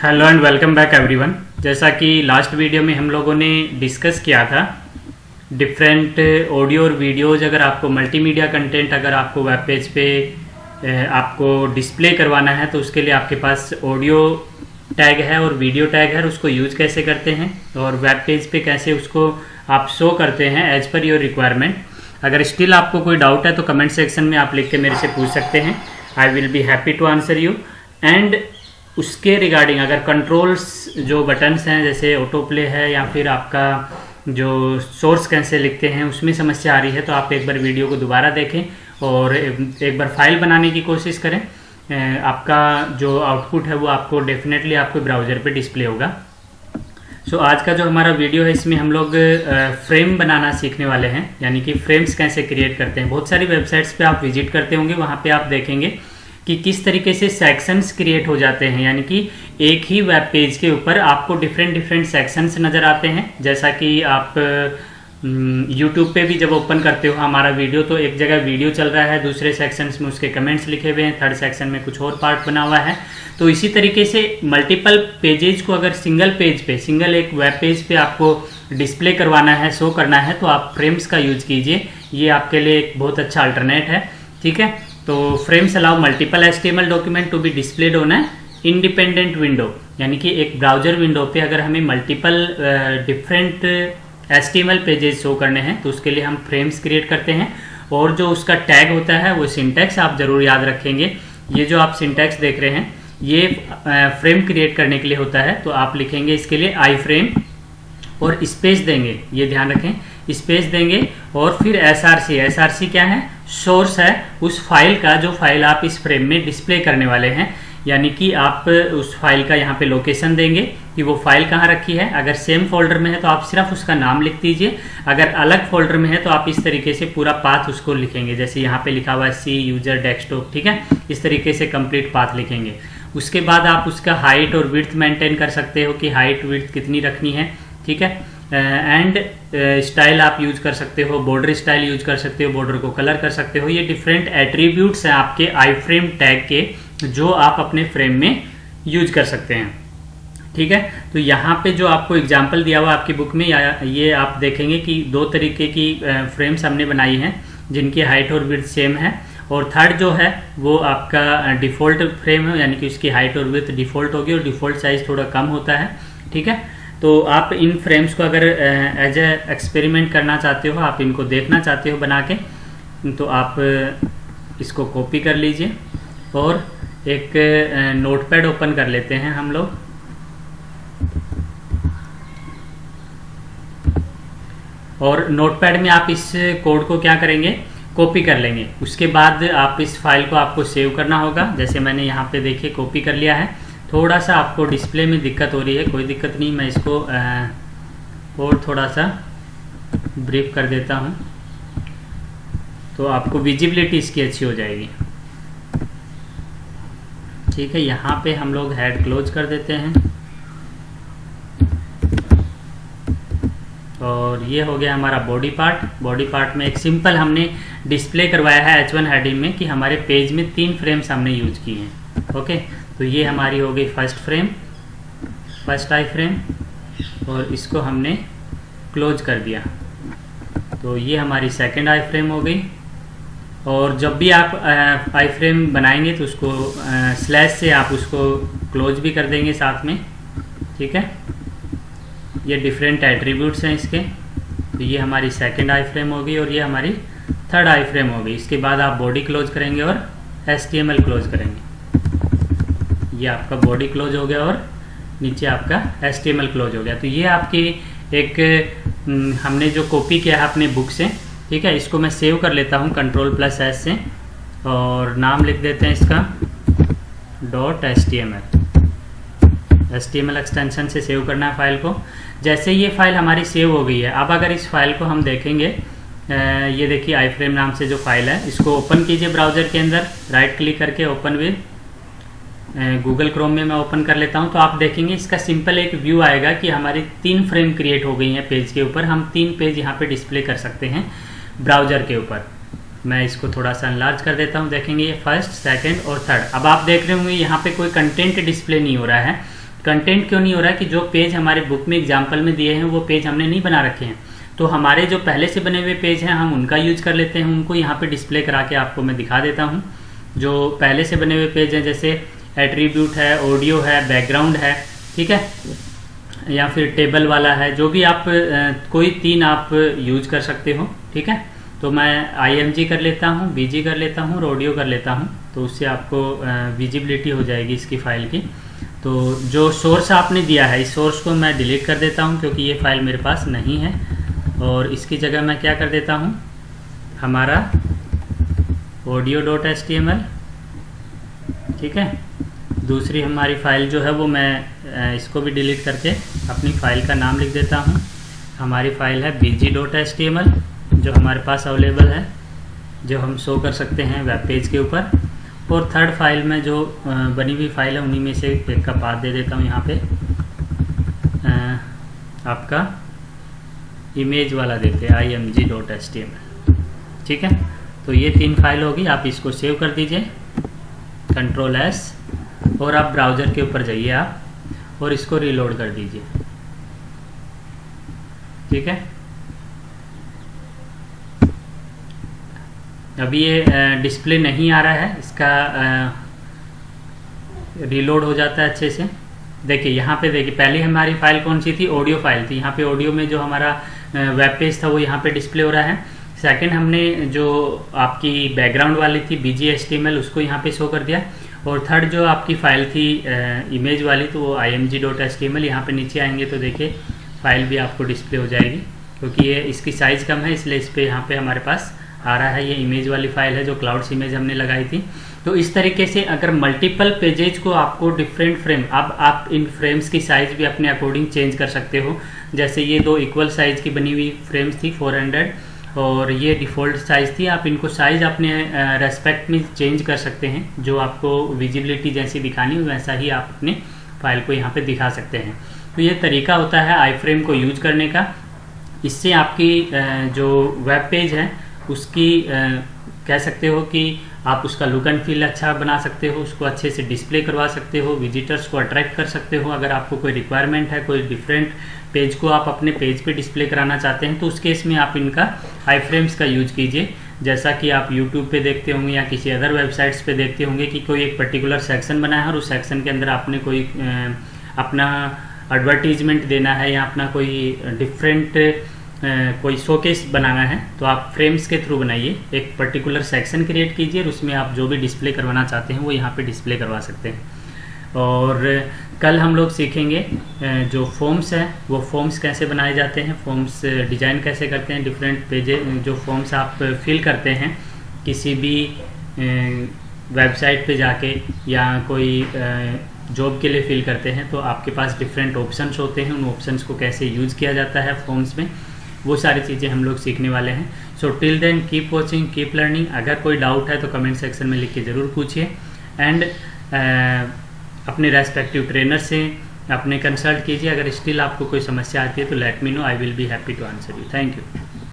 Hello and welcome back everyone. जैसा कि last video में हम लोगों ने डिस्कस किया था डिफरेंट ऑडियो और वीडियोज़, अगर आपको मल्टीमीडिया कंटेंट अगर आपको वेब पेज पे आपको डिस्प्ले करवाना है तो उसके लिए आपके पास ऑडियो टैग है और वीडियो टैग है और उसको यूज़ कैसे करते हैं और वेब पेज पे कैसे उसको आप शो करते हैं एज पर योर रिक्वायरमेंट। अगर स्टिल आपको कोई डाउट है तो कमेंट सेक्शन में आप लिख के मेरे से पूछ सकते हैं। I will be happy to answer you. And उसके रिगार्डिंग अगर कंट्रोल्स जो बटन्स हैं जैसे ऑटो प्ले है या फिर आपका जो सोर्स कैसे लिखते हैं उसमें समस्या आ रही है तो आप एक बार वीडियो को दोबारा देखें और एक बार फाइल बनाने की कोशिश करें। आपका जो आउटपुट है वो आपको डेफिनेटली आपके ब्राउज़र पे डिस्प्ले होगा। सो आज का जो हमारा वीडियो है इसमें हम लोग फ्रेम बनाना सीखने वाले हैं, यानी कि फ्रेम्स कैसे क्रिएट करते हैं। बहुत सारी वेबसाइट्स पे आप विजिट करते होंगे, वहाँ पे आप देखेंगे कि किस तरीके से सेक्शंस क्रिएट हो जाते हैं, यानी कि एक ही वेब पेज के ऊपर आपको डिफरेंट सेक्शंस नज़र आते हैं। जैसा कि आप यूट्यूब पे भी जब ओपन करते हो हमारा वीडियो तो एक जगह वीडियो चल रहा है, दूसरे सेक्शंस में उसके कमेंट्स लिखे हुए हैं, थर्ड सेक्शन में कुछ और पार्ट बना हुआ है। तो इसी तरीके से मल्टीपल पेजेज को अगर सिंगल एक वेब पेज पे आपको डिस्प्ले करवाना है, शो करना है, तो आप फ्रेम्स का यूज कीजिए। ये आपके लिए एक बहुत अच्छा अल्टरनेट है। ठीक है, तो frames allow multiple HTML document to be displayed on a independent window, यानी कि एक ब्राउजर विंडो पे अगर हमें multiple different HTML pages show करने हैं तो उसके लिए हम फ्रेम्स क्रिएट करते हैं। और जो उसका टैग होता है वो सिंटैक्स आप जरूर याद रखेंगे। ये जो आप सिंटैक्स देख रहे हैं ये फ्रेम क्रिएट करने के लिए होता है। तो आप लिखेंगे इसके लिए आई फ्रेम और स्पेस देंगे, ये ध्यान रखें, स्पेस देंगे और फिर SRC क्या है, सोर्स है उस फाइल का जो फाइल आप इस फ्रेम में डिस्प्ले करने वाले हैं। यानी कि आप उस फाइल का यहाँ पे लोकेशन देंगे कि वो फाइल कहाँ रखी है। अगर सेम फोल्डर में है तो आप सिर्फ उसका नाम लिख दीजिए, अगर अलग फोल्डर में है तो आप इस तरीके से पूरा पाथ उसको लिखेंगे, जैसे यहाँ पे लिखा हुआ है C यूजर डेस्कटॉप। ठीक है, इस तरीके से कंप्लीट पाथ लिखेंगे। उसके बाद आप उसका हाइट और विड्थ मेंटेन कर सकते हो कि हाइट विड्थ कितनी रखनी है। ठीक है, एंड स्टाइल आप यूज कर सकते हो, बॉर्डर स्टाइल यूज कर सकते हो, बॉर्डर को कलर कर सकते हो। ये डिफरेंट एट्रीब्यूट्स हैं आपके आई फ्रेम टैग के जो आप अपने फ्रेम में यूज कर सकते हैं। ठीक है, तो यहाँ पे जो आपको एग्जांपल दिया हुआ आपकी बुक में ये आप देखेंगे कि दो तरीके की फ्रेम्स हमने बनाई हैं जिनकी हाइट और विड्थ सेम है। और थर्ड जो है वो आपका डिफ़ॉल्ट फ्रेम है, यानी कि उसकी हाइट और विड्थ डिफ़ॉल्ट होगी और डिफ़ॉल्ट साइज थोड़ा कम होता है। ठीक है, तो आप इन फ्रेम्स को अगर एज ए एक्सपेरिमेंट करना चाहते हो, आप इनको देखना चाहते हो बना के, तो आप इसको कॉपी कर लीजिए और एक नोटपैड ओपन कर लेते हैं हम लोग। और नोटपैड में आप इस कोड को क्या करेंगे, कॉपी कर लेंगे। उसके बाद आप इस फाइल को आपको सेव करना होगा। जैसे मैंने यहाँ पे देखिए कॉपी कर लिया है। थोड़ा सा आपको डिस्प्ले में दिक्कत हो रही है, कोई दिक्कत नहीं, मैं इसको और थोड़ा सा ब्रीफ कर देता हूँ तो आपको विजिबिलिटी इसकी अच्छी हो जाएगी। ठीक है, यहाँ पे हम लोग हेड क्लोज कर देते हैं और ये हो गया हमारा बॉडी पार्ट। बॉडी पार्ट में एक सिंपल हमने डिस्प्ले करवाया है H1 हेडिंग में कि हमारे पेज में 3 फ्रेम्स हमने यूज किए हैं। ओके, तो ये हमारी हो गई फर्स्ट आई फ्रेम और इसको हमने क्लोज कर दिया। तो ये हमारी सेकंड आई फ्रेम हो गई। और जब भी आप आई फ्रेम बनाएंगे तो उसको स्लैश से आप उसको क्लोज भी कर देंगे साथ में। ठीक है, ये डिफरेंट एट्रीब्यूट्स हैं इसके। तो ये हमारी सेकंड आई फ्रेम हो गई और ये हमारी थर्ड आई फ्रेम हो गई। इसके बाद आप बॉडी क्लोज करेंगे और HTML क्लोज करेंगे। ये आपका बॉडी क्लोज हो गया और नीचे आपका HTML क्लोज हो गया। तो ये आपकी एक हमने जो कॉपी किया है अपने बुक से। ठीक है, इसको मैं सेव कर लेता हूँ Ctrl+S से और नाम लिख देते हैं इसका .html एक्सटेंशन से सेव करना है फाइल को। जैसे ये फाइल हमारी सेव हो गई है, अब अगर इस फाइल को हम देखेंगे, ये देखिए आई फ्रेम नाम से जो फाइल है, इसको ओपन कीजिए ब्राउजर के अंदर, राइट क्लिक करके ओपन विद गूगल क्रोम में मैं ओपन कर लेता हूं। तो आप देखेंगे इसका सिंपल एक व्यू आएगा कि हमारी 3 फ्रेम क्रिएट हो गई हैं पेज के ऊपर। हम 3 पेज यहाँ पे डिस्प्ले कर सकते हैं ब्राउजर के ऊपर। मैं इसको थोड़ा सा अनलार्ज कर देता हूँ। देखेंगे ये फर्स्ट, सेकंड और थर्ड। अब आप देख रहे होंगे यहाँ पे कोई कंटेंट डिस्प्ले नहीं हो रहा है कंटेंट क्यों नहीं हो रहा है कि जो पेज हमारे बुक में एग्जाम्पल में दिए हैं वो पेज हमने नहीं बना रखे हैं, तो हमारे जो पहले से बने हुए पेज हैं हम उनका यूज कर लेते हैं, उनको यहाँ पे डिस्प्ले करा के आपको मैं दिखा देता हूँ। जो पहले से बने हुए पेज हैं जैसे एट्रीब्यूट है, ऑडियो है, बैकग्राउंड है, ठीक है, या फिर टेबल वाला है, जो भी आप कोई 3 आप यूज कर सकते हो, ठीक है। तो मैं IMG कर लेता हूँ, BG कर लेता हूँ और ऑडियो कर लेता हूँ, तो उससे आपको विजिबिलिटी हो जाएगी इसकी फ़ाइल की। तो जो सोर्स आपने दिया है इस सोर्स को मैं डिलीट कर देता हूँ क्योंकि ये फाइल मेरे पास नहीं है, और इसकी जगह मैं क्या कर देता हूँ, हमारा audio.html, ठीक है। दूसरी हमारी फ़ाइल जो है वो मैं इसको भी डिलीट करके अपनी फ़ाइल का नाम लिख देता हूँ। हमारी फ़ाइल है bg.html जो हमारे पास अवेलेबल है, जो हम शो कर सकते हैं वेब पेज के ऊपर। और थर्ड फाइल में जो बनी हुई फाइल है उन्हीं में से एक का पाथ दे देता हूँ यहाँ पे, आपका इमेज वाला देते हैं img.html, ठीक है। तो ये 3 फाइल होगी, आप इसको सेव कर दीजिए Ctrl+S, और आप ब्राउज़र के ऊपर जाइए आप और इसको रीलोड कर दीजिए, ठीक है। अभी ये डिस्प्ले नहीं आ रहा है, इसका रीलोड हो जाता है अच्छे से। देखिए यहाँ पे, देखिए पहले हमारी फाइल कौन सी थी, ऑडियो फाइल थी। यहाँ पे ऑडियो में जो हमारा वेब पेज था वो यहाँ पे डिस्प्ले हो रहा है। सेकंड हमने जो आपकी बैकग्राउंड वाली थी bg.html उसको यहाँ पे शो कर दिया, और थर्ड जो आपकी फाइल थी इमेज वाली तो वो img.html, यहाँ पे नीचे आएंगे तो देखिए फाइल भी आपको डिस्प्ले हो जाएगी, क्योंकि ये इसकी साइज़ कम है इसलिए इस पर यहाँ पे हमारे पास आ रहा है। ये इमेज वाली फाइल है जो क्लाउड्स इमेज हमने लगाई थी। तो इस तरीके से अगर मल्टीपल पेजेज को आपको डिफरेंट फ्रेम, अब आप इन फ्रेम्स की साइज़ भी अपने अकॉर्डिंग चेंज कर सकते हो। जैसे ये 2 इक्वल साइज़ की बनी हुई फ्रेम्स थी 400, और ये डिफ़ॉल्ट साइज़ थी। आप इनको साइज़ अपने रेस्पेक्ट में चेंज कर सकते हैं, जो आपको विजिबिलिटी जैसी दिखानी हो वैसा ही आप अपने फाइल को यहाँ पे दिखा सकते हैं। तो ये तरीका होता है आई फ्रेम को यूज करने का। इससे आपकी जो वेब पेज है उसकी कह सकते हो कि आप उसका लुक एंड फील अच्छा बना सकते हो, उसको अच्छे से डिस्प्ले करवा सकते हो, विजिटर्स को अट्रैक्ट कर सकते हो। अगर आपको कोई रिक्वायरमेंट है, कोई डिफरेंट पेज को आप अपने पेज पे डिस्प्ले कराना चाहते हैं, तो उस केस में आप इनका आई फ्रेम्स का यूज कीजिए। जैसा कि आप यूट्यूब पे देखते होंगे या किसी अदर वेबसाइट्स पे देखते होंगे कि कोई एक पर्टिकुलर सेक्शन बना है और उस सेक्शन के अंदर आपने कोई अपना एडवर्टीजमेंट देना है या अपना कोई डिफरेंट कोई शोकेस बनाना है, तो आप फ्रेम्स के थ्रू बनाइए, एक पर्टिकुलर सेक्शन क्रिएट कीजिए और उसमें आप जो भी डिस्प्ले करवाना चाहते हैं वो यहाँ पे डिस्प्ले करवा सकते हैं। और कल हम लोग सीखेंगे जो फॉर्म्स है वो फॉर्म्स कैसे बनाए जाते हैं, फॉर्म्स डिज़ाइन कैसे करते हैं, डिफरेंट पेजेस जो फॉर्म्स आप फिल करते हैं किसी भी वेबसाइट पे जाके या कोई जॉब के लिए फिल करते हैं, तो आपके पास डिफरेंट ऑप्शंस होते हैं, उन ऑप्शंस को कैसे यूज़ किया जाता है फॉर्म्स में, वो सारी चीज़ें हम लोग सीखने वाले हैं। So till then keep watching, keep learning. अगर कोई डाउट है तो कमेंट सेक्शन में लिख के ज़रूर पूछिए, एंड अपने रेस्पेक्टिव ट्रेनर से अपने कंसल्ट कीजिए। अगर स्टिल आपको कोई समस्या आती है तो let me know, I will be happy to answer you. Thank you.